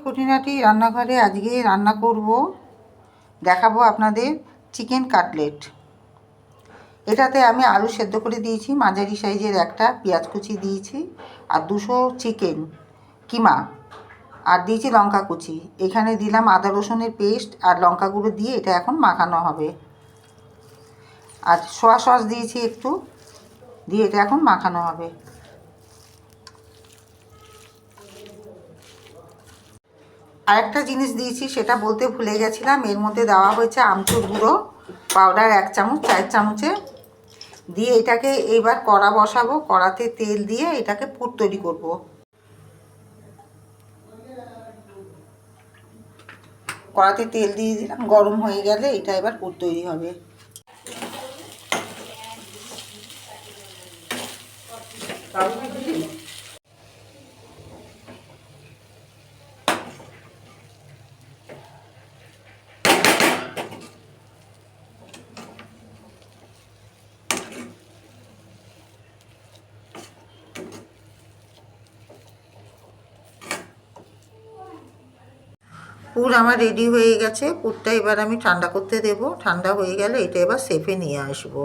খুঁটিনাটি রান্নাঘরে আজকে রান্না করব, দেখাবো আপনাদের চিকেন কাটলেট। এটাতে আমি আলু সেদ্ধ করে দিয়েছি, মাঝারি সাইজের একটা পেঁয়াজ কুচি দিয়েছি, আর 200 চিকেন কিমা, আর দিয়েছি লঙ্কা কুচি। এখানে দিলাম আদা রসুনের পেস্ট আর লঙ্কা গুঁড়ো দিয়ে এটা এখন মাখানো হবে। আর সোয়া সস দিয়েছি একটু, দিয়ে এটা এখন মাখানো হবে। আরেকটা জিনিস দিয়েছি, সেটা বলতে ভুলে গেছিলাম। এর মধ্যে দেওয়া হয়েছে আমচুর গুঁড়ো পাউডার 1 চামচ, 4 চামচে দিয়ে এটাকে এইবার কড়া বসাবো। কড়াতে তেল দিয়ে এটাকে পুর তৈরি করব। কড়াতে তেল দিয়ে দিলাম, গরম হয়ে গেলে এটা এবার পুর তৈরি হবে। পুর আমার রেডি হয়ে গেছে। পুরটা এবার আমি ঠান্ডা করতে দেব। ঠান্ডা হয়ে গেলে এটা এবার শেফে নিয়ে আসব।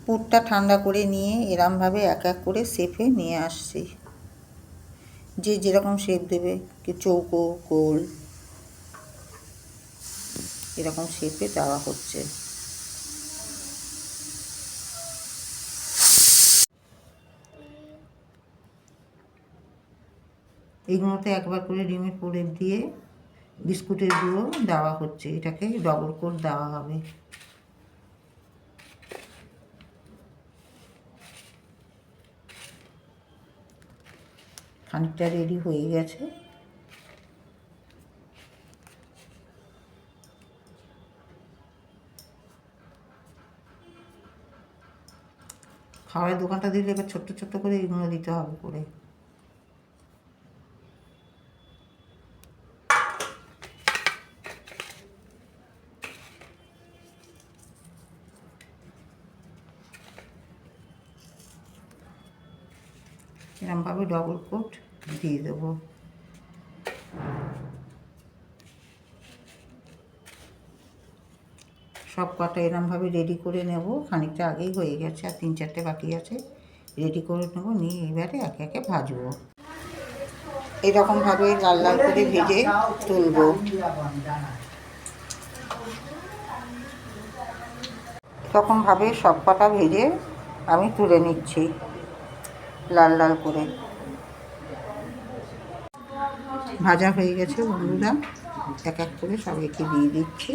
পুরটা ঠান্ডা করে নিয়ে এরমভাবে এক এক করে শেফে নিয়ে আসছি। যে যেরকম শেপ দেবে, কি চৌকো, গোল, এরকম শেপে দেওয়া হচ্ছে। এইগুলোতে একবার করে ডিমের প্রলেপ দিয়ে বিস্কুটের গুঁড়ো দেওয়া হচ্ছে। এটাকে ডবল কোট দেওয়া হবে। খানিকটা রেডি হয়ে গেছে। খাবারের দোকানটা দিলে এবার ছোট্ট ছোট্ট করে এগুলো দিতে হবে করে। এরমভাবে ডবল কোট দিয়ে দেবো। সব কটা এরমভাবে রেডি করে নেব। খানিকটা আগেই হয়ে গেছে, আর 3-4টে বাকি আছে। রেডি করে নেব, নিয়ে এবারে একে একে ভাজবো। এরকমভাবে লাল লাল করে ভেজে তুলবো। এরকমভাবে সব কটা ভেজে আমি তুলে নিচ্ছি লাল লাল করে। ভাজা হয়ে গেছে বন্ধুরা, এক এক করে সবাইকে দিয়ে দিচ্ছি।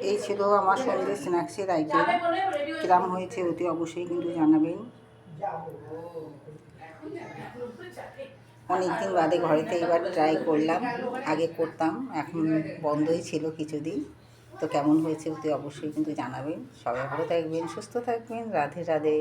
এই ছিল আমার সন্ধ্যে স্ন্যাক্সের আইটেম। কিরম হয়েছে অতি অবশ্যই কিন্তু জানাবেন। অনেকদিন বাদে ঘরেতে এবার ট্রাই করলাম। আগে করতাম, এখন বন্ধই ছিল কিছুদিন। তো কেমন হয়েছে অতি অবশ্যই কিন্তু জানাবেন। সবাই ভালো থাকবেন, সুস্থ থাকবেন। রাধে রাধে।